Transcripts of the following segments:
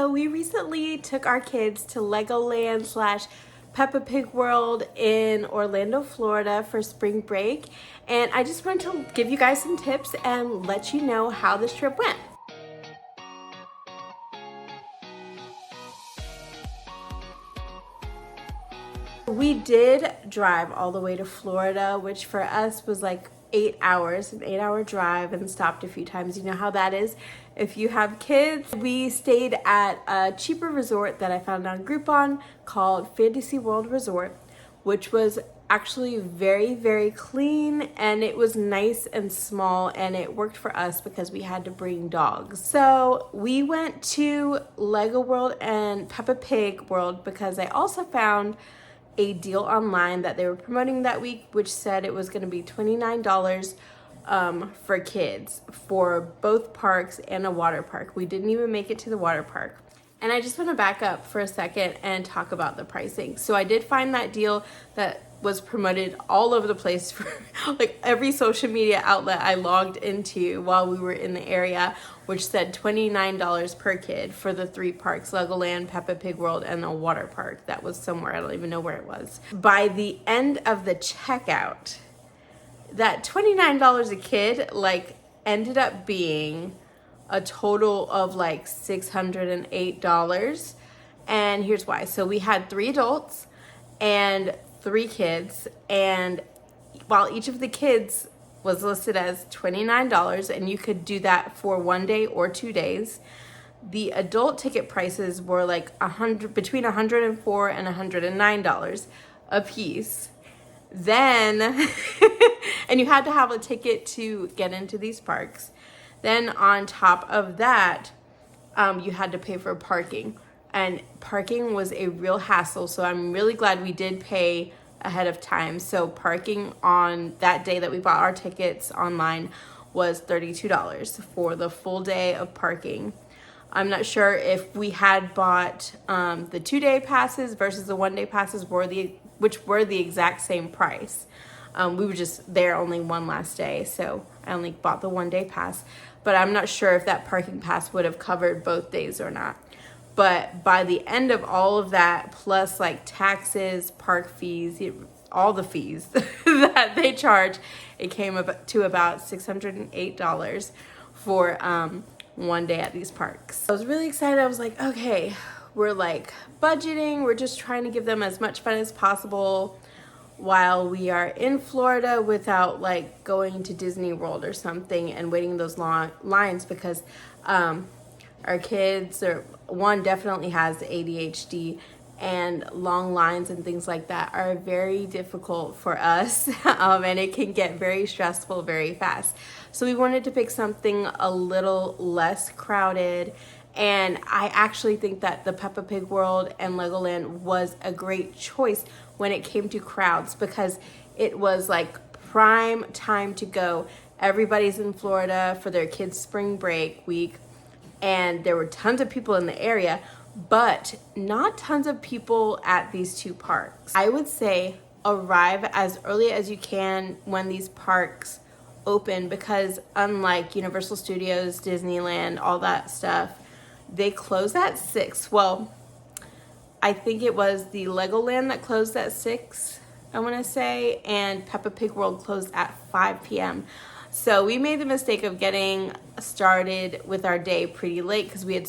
So we recently took our kids to Legoland slash Peppa Pig World in Orlando, Florida for spring break. And I just wanted to give you guys some tips and let you know how this trip went. We did drive all the way to Florida, which for us was like 8 hours, an 8-hour drive, and stopped a few times. You know how that is if you have kids. We stayed at a cheaper resort that I found on Groupon called Fantasy World Resort, which was actually very, very clean, and it was nice and small, and it worked for us because we had to bring dogs. So we went to Lego World and Peppa Pig World because I also found a deal online that they were promoting that week, which said it was going to be $29 for kids for both parks and a water park. We didn't even make it to the water park. And I just want to back up for a second and talk about the pricing. So I did find that deal that was promoted all over the place for like every social media outlet I logged into while we were in the area, which said $29 per kid for the 3 parks, Legoland, Peppa Pig World, and the water park that was somewhere, I don't even know where it was. By the end of the checkout, that $29 a kid like ended up being a total of like $608. And here's why. So we had 3 adults and 3 kids, and while each of the kids was listed as $29, and you could do that for 1 day or 2 days, the adult ticket prices were like between $104 and $109 a piece. Then and you had to have a ticket to get into these parks. Then on top of that, you had to pay for parking. And parking was a real hassle, so I'm really glad we did pay ahead of time. So parking on that day that we bought our tickets online was $32 for the full day of parking. I'm not sure if we had bought the 2-day passes versus the 1-day passes, which were the exact same price. We were just there only one last day, so I only bought the 1-day pass. But I'm not sure if that parking pass would have covered both days or not. But by the end of all of that, plus like taxes, park fees, all the fees that they charge, it came up to about $608 for 1 day at these parks. I was really excited. I was like, okay, we're like budgeting. We're just trying to give them as much fun as possible while we are in Florida without like going to Disney World or something and waiting those long lines, because our kids one definitely has ADHD, and long lines and things like that are very difficult for us, and it can get very stressful very fast. So we wanted to pick something a little less crowded, and I actually think that the Peppa Pig World and Legoland was a great choice when it came to crowds, because it was like prime time to go. Everybody's in Florida for their kids' spring break week, and there were tons of people in the area, but not tons of people at these 2 parks. I would say arrive as early as you can when these parks open, because unlike Universal Studios, Disneyland, all that stuff, they close at 6. Well, I think it was the Legoland that closed at 6, I want to say, and Peppa Pig World closed at 5 p.m. So we made the mistake of getting started with our day pretty late because we had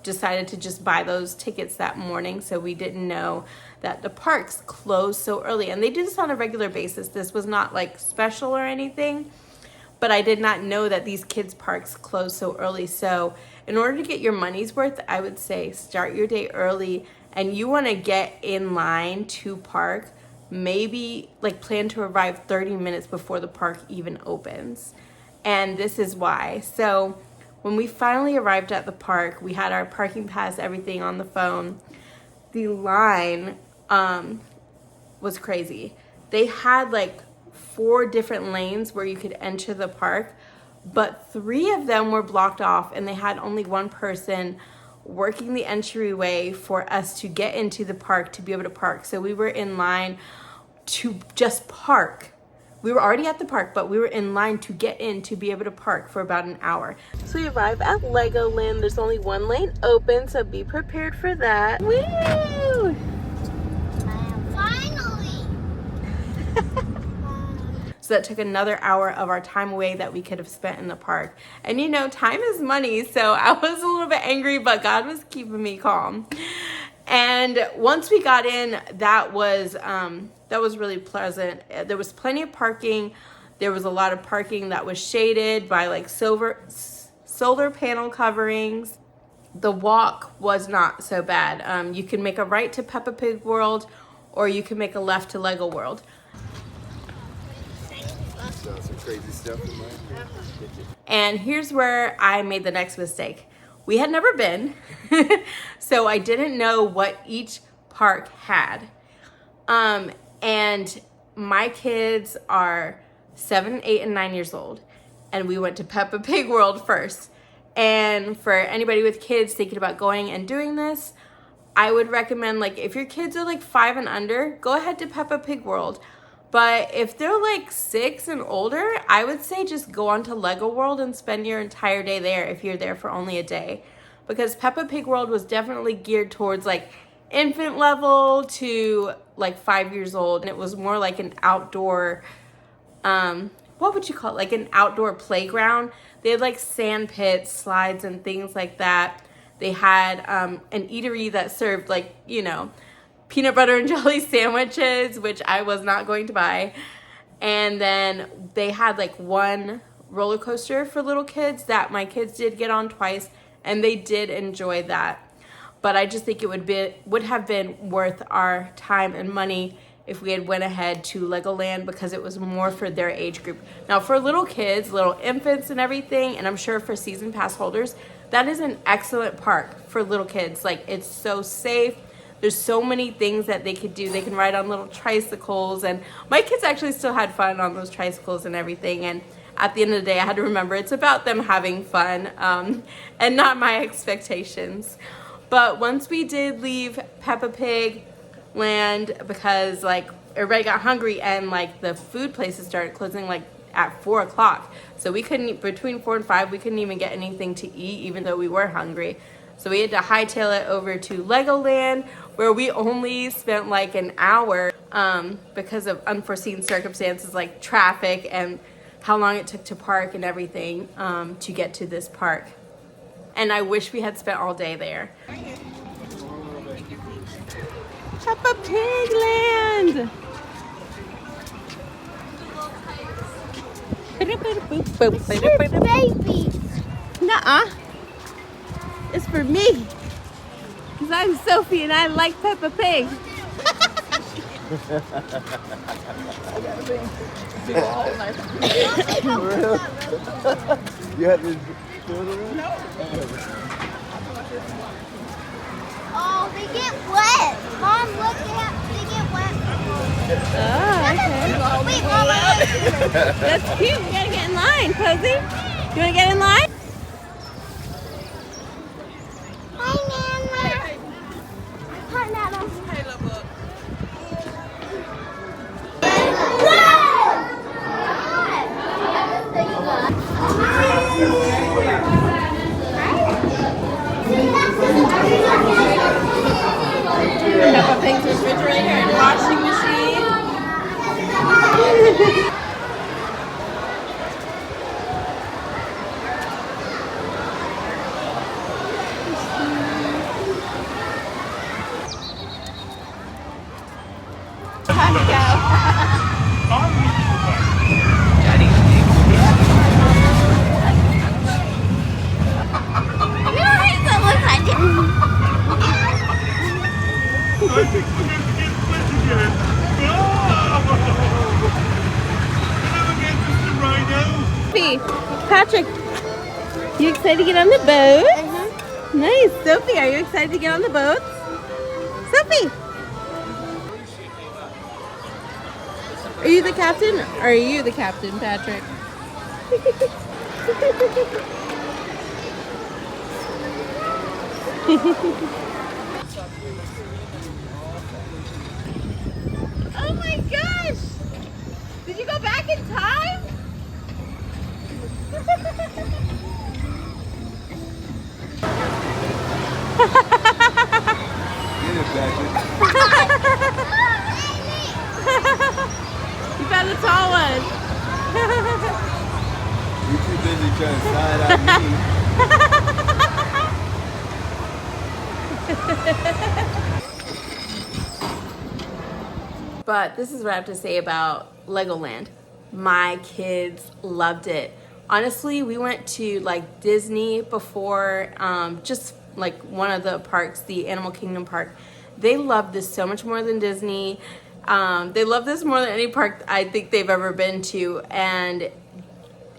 decided to just buy those tickets that morning. So we didn't know that the parks closed so early. And they do this on a regular basis. This was not like special or anything, but I did not know that these kids' parks closed so early. So in order to get your money's worth, I would say start your day early, and you want to get in line to park. Maybe like plan to arrive 30 minutes before the park even opens. And this is why. So when we finally arrived at the park, we had our parking pass, everything on the phone. The line was crazy. They had like 4 different lanes where you could enter the park, but 3 of them were blocked off, and they had only 1 person working the entryway for us to get into the park to be able to park. So we were in line to just park. We were already at the park, but we were in line to get in to be able to park for about an hour. So we arrived at Legoland. There's only one lane open, so be prepared for that. Woo! Finally! So that took another hour of our time away that we could have spent in the park. And you know, time is money, so I was a little bit angry, but God was keeping me calm. And once we got in, that was really pleasant. There was plenty of parking. There was a lot of parking that was shaded by like solar panel coverings. The walk was not so bad. You can make a right to Peppa Pig World, or you can make a left to Lego World. Some crazy stuff in my And here's where I made the next mistake. We had never been, so I didn't know what each park had. And my kids are 7, 8, and 9 years old, and we went to Peppa Pig World first. And for anybody with kids thinking about going and doing this, I would recommend, like, if your kids are like 5 and under, go ahead to Peppa Pig World. But if they're like 6 and older, I would say just go on to Lego World and spend your entire day there if you're there for only a day. Because Peppa Pig World was definitely geared towards like infant level to like 5 years old. And it was more like an outdoor, what would you call it? Like an outdoor playground. They had like sand pits, slides, and things like that. They had an eatery that served like, you know, peanut butter and jelly sandwiches, which I was not going to buy. And then they had like one roller coaster for little kids that my kids did get on twice, and they did enjoy that. But I just think it would have been worth our time and money if we had went ahead to Legoland, because it was more for their age group. Now for little kids, little infants and everything, and I'm sure for season pass holders, that is an excellent park for little kids. Like, it's so safe. There's so many things that they could do. They can ride on little tricycles, and my kids actually still had fun on those tricycles and everything. And at the end of the day, I had to remember it's about them having fun, and not my expectations. But once we did leave Peppa Pig Land, because like everybody got hungry and like the food places started closing like at 4 o'clock. So we couldn't, between 4 and 5, we couldn't even get anything to eat, even though we were hungry. So we had to hightail it over to Legoland, where we only spent like an hour because of unforeseen circumstances like traffic and how long it took to park and everything to get to this park. And I wish we had spent all day there. Peppa Pig Land! It's for babies. Nuh-uh. It's for me. Because I'm Sophie and I like Peppa Pig. You had to do it? No. Oh, they get wet. Mom, look, they get wet. Oh, okay. Wait, Mama. That's cute. We gotta get in line, Cozy. You wanna get in line? Hi, Nana. Hi, Nana. Peppa Pig's refrigerator and washing machine. Time to go. Patrick, you excited to get on the boat? Nice. Sophie, are you excited to get on the boat? Sophie! Are you the captain? Or are you the captain, Patrick? Oh my gosh! Did you go back second time? Get it, Patrick. You found the tall one. You're too busy trying to side eye me. But this is what I have to say about Legoland. My kids loved it. Honestly, we went to like Disney before, just like one of the parks, the Animal Kingdom park. They loved this so much more than Disney. They love this more than any park I think they've ever been to. And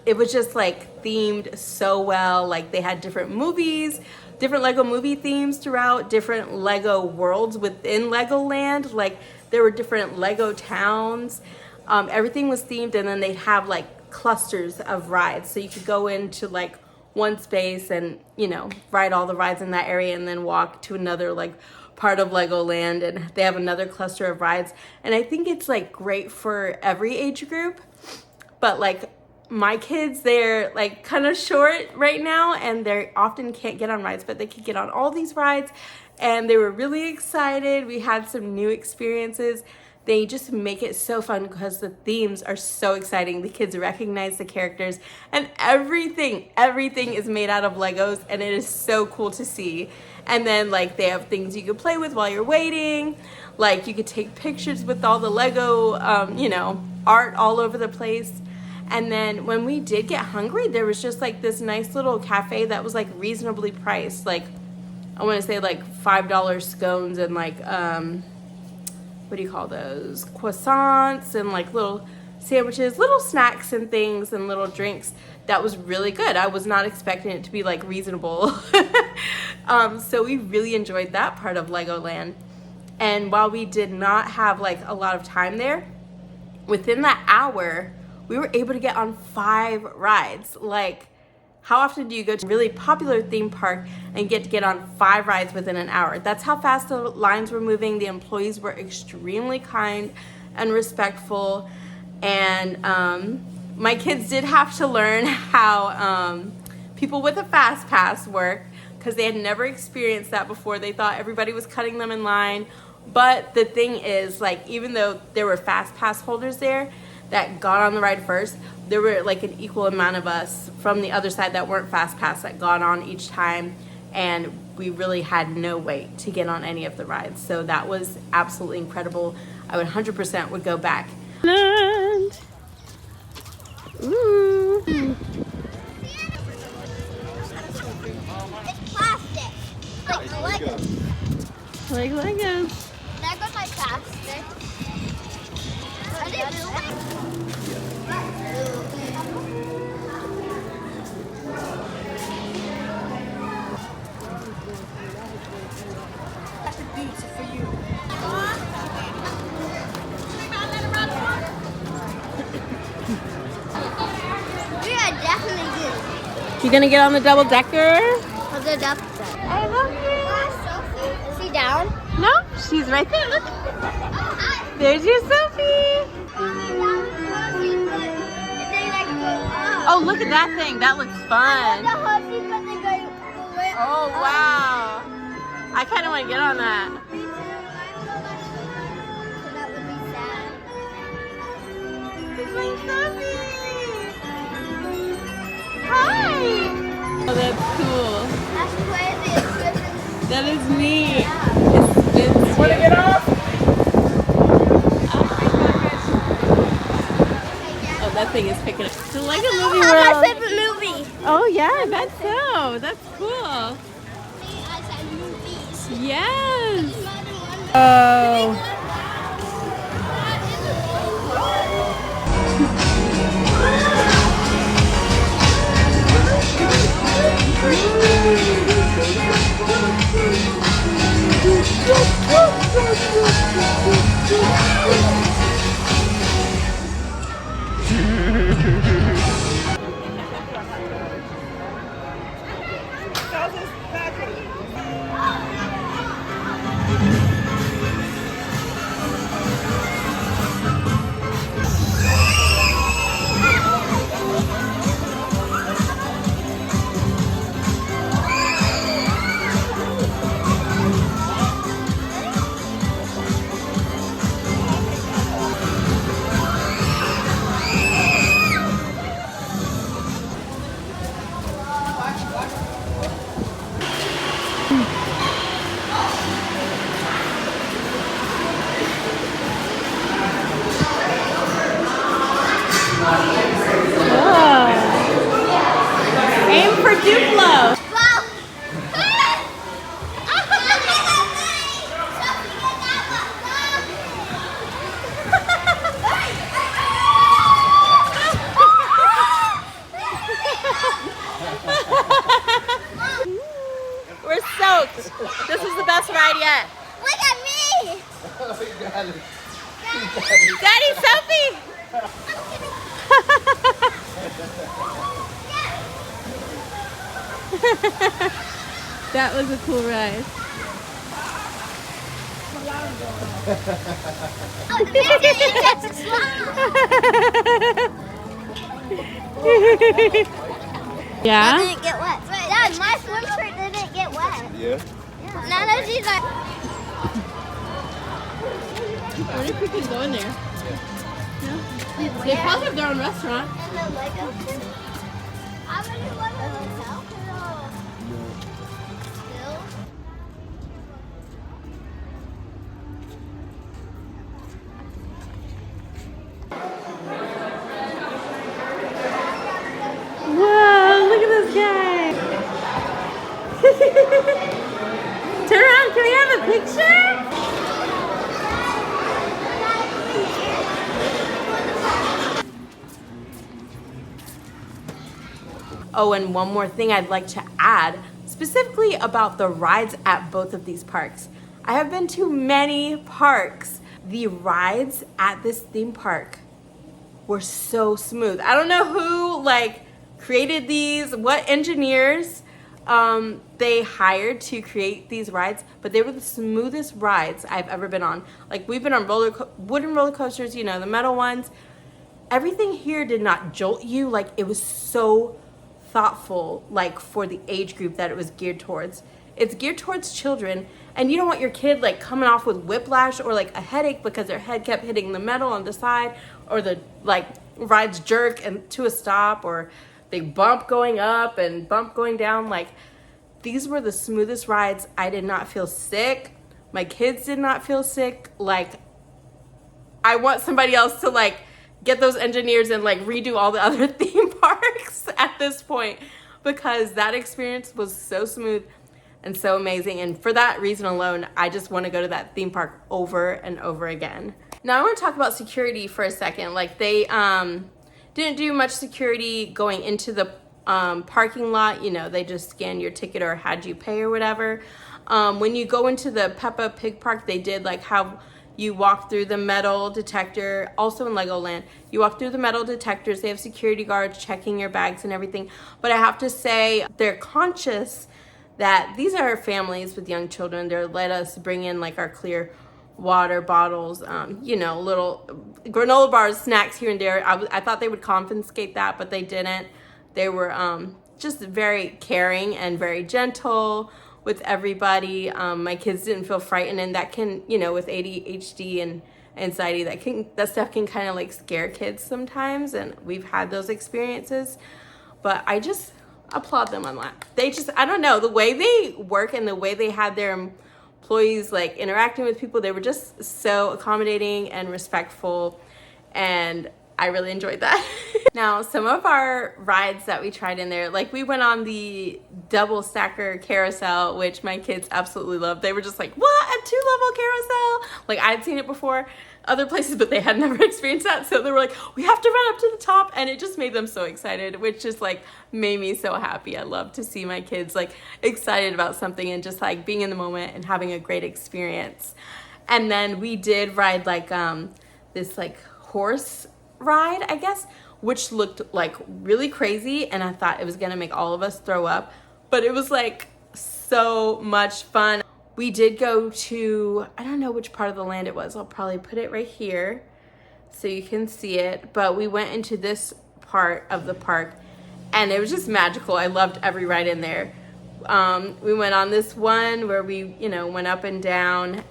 it was just like themed so well. Like they had different movies, different Lego movie themes throughout, different Lego worlds within Legoland. Like there were different Lego towns. Everything was themed, and then they'd have like clusters of rides. So you could go into like one space and, you know, ride all the rides in that area and then walk to another like part of Legoland, and they have another cluster of rides. And I think it's like great for every age group. But like my kids, they're like kind of short right now and they often can't get on rides, but they could get on all these rides and they were really excited. We had some new experiences. They just make it so fun because the themes are so exciting. The kids recognize the characters and everything is made out of Legos, and it is so cool to see. And then like they have things you could play with while you're waiting. Like you could take pictures with all the Lego, you know, art all over the place. And then when we did get hungry, there was just like this nice little cafe that was like reasonably priced. Like I want to say like $5 scones and like, what do you call those? Croissants and like little sandwiches, little snacks and things and little drinks. That was really good. I was not expecting it to be like reasonable. So we really enjoyed that part of Legoland. And while we did not have like a lot of time there, within that hour, we were able to get on 5 rides. Like, how often do you go to a really popular theme park and get on 5 rides within an hour? That's how fast the lines were moving. The employees were extremely kind and respectful. And my kids did have to learn how people with a fast pass work, because they had never experienced that before. They thought everybody was cutting them in line. But the thing is, like, even though there were fast pass holders there that got on the ride first, there were like an equal amount of us from the other side that weren't fast pass that got on each time, and we really had no wait to get on any of the rides. So that was absolutely incredible. I would 100% would go back. And ooh. It's plastic. Like Legos. Like Legos. That goes like plastic. Are they real? We are definitely good. You gonna get on the double decker? I'll go up. I love you. Is he down? No, she's right there. Look. There's your Sophie. Oh, look at that thing. That looks fun. Oh, wow. I kind of want to get on that. It's my Sophie. Hi. Oh, that's cool. That is neat. It spins. Want to get off? Oh, that thing is picking up. It's like a movie world. My favorite movie. Oh yeah, I bet so. That's cool. Yes. Oh. Aim for Duplo. We're soaked. This is the best ride yet. Look at me! Oh, you got it. Daddy, selfie. That was a cool ride. Oh, the Yeah? didn't get wet. Dad, my swim shirt didn't get wet. Yeah. Now that she's like, I wonder if we can go in there. wait, They where? probably have their own restaurant. In the Lego thing? I really want to hotel. Still? Whoa, look at this guy. Turn around, can we have a picture? Oh, and one more thing I'd like to add, specifically about the rides at both of these parks. I have been to many parks. The rides at this theme park were so smooth. I don't know who created these, what engineers they hired to create these rides, but they were the smoothest rides I've ever been on. Like, we've been on wooden roller coasters, you know, the metal ones. Everything here did not jolt you. Like, it was so thoughtful, like, for the age group that it was geared towards. It's geared towards children, and you don't want your kid like coming off with whiplash or like a headache because their head kept hitting the metal on the side, or the rides jerk and to a stop, or they bump going up and bump going down. Like, these were the smoothest rides. I did not feel sick. My kids did not feel sick. Like, I want somebody else to get those engineers and redo all the other theme parks at this point, because that experience was so smooth and so amazing. And for that reason alone, I just want to go to that theme park over and over again. Now I want to talk about security for a second. Like, they didn't do much security going into the parking lot. You know, they just scanned your ticket or had you pay or whatever. When you go into the Peppa Pig Park, they did have you walk through the metal detector. Also in Legoland, you walk through the metal detectors. They have security guards checking your bags and everything. But I have to say, they're conscious that these are families with young children. They're let us bring in our clear water bottles, you know, little granola bars, snacks here and there. I thought they would confiscate that, but they didn't. They were just very caring and very gentle with everybody. My kids didn't feel frightened, and that can, you know, with ADHD and anxiety, that stuff can kind of scare kids sometimes, and we've had those experiences. But I just applaud them on that. They just, I don't know, the way they work and the way they had their employees interacting with people, they were just so accommodating and respectful, and I really enjoyed that. Now, some of our rides that we tried in there, we went on the double stacker carousel, which my kids absolutely loved. They were just like, what, a 2-level carousel? I'd seen it before other places, but they had never experienced that. So they were like, we have to run up to the top. And it just made them so excited, which just made me so happy. I love to see my kids excited about something and just being in the moment and having a great experience. And then we did ride this horse ride, I guess, which looked really crazy, and I thought it was gonna make all of us throw up, but it was so much fun. We did go to, I don't know which part of the land it was. I'll probably put it right here so you can see it, but we went into this part of the park and it was just magical. I loved every ride in there. We went on this one where we, you know, went up and down.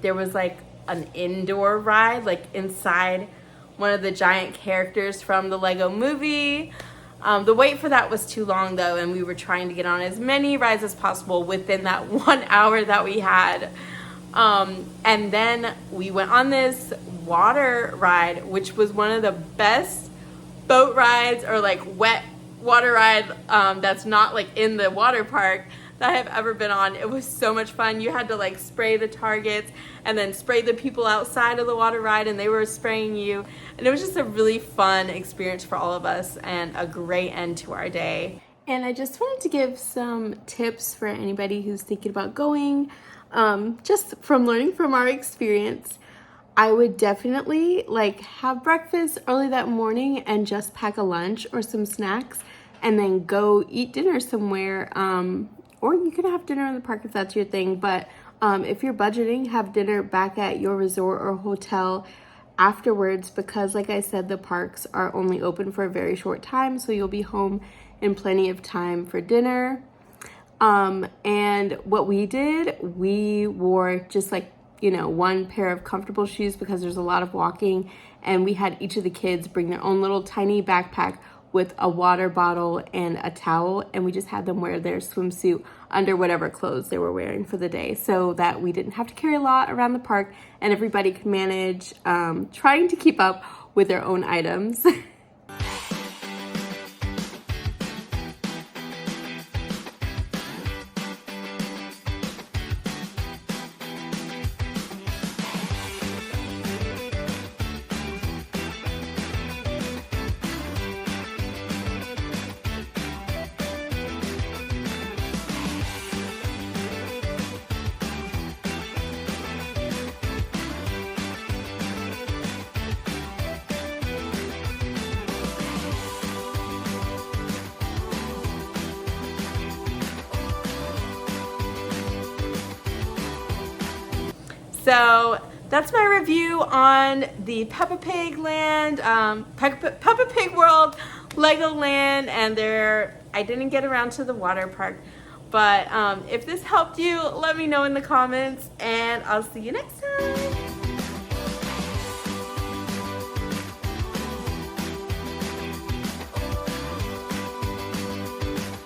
There was an indoor ride inside one of the giant characters from the Lego movie. The wait for that was too long though, and we were trying to get on as many rides as possible within that 1 hour that we had. And then we went on this water ride, which was one of the best boat rides or like wet water ride that's not like in the water park that I have ever been on. It was so much fun. You had to like spray the targets and then spray the people outside of the water ride, and they were spraying you. And it was just a really fun experience for all of us and a great end to our day. And I just wanted to give some tips for anybody who's thinking about going, just from learning from our experience. I would definitely like have breakfast early that morning and just pack a lunch or some snacks and then go eat dinner somewhere. Or you can have dinner in the park if that's your thing. But if you're budgeting, have dinner back at your resort or hotel afterwards, because like I said, the parks are only open for a very short time. So you'll be home in plenty of time for dinner. And what we did, we wore just like, you know, one pair of comfortable shoes because there's a lot of walking, and we had each of the kids bring their own little tiny backpack with a water bottle and a towel, and we just had them wear their swimsuit under whatever clothes they were wearing for the day, so that we didn't have to carry a lot around the park and everybody could manage trying to keep up with their own items. So that's my review on the Peppa Pig Land, Peppa Pig World, Legoland, and I didn't get around to the water park. But if this helped you, let me know in the comments, and I'll see you next time.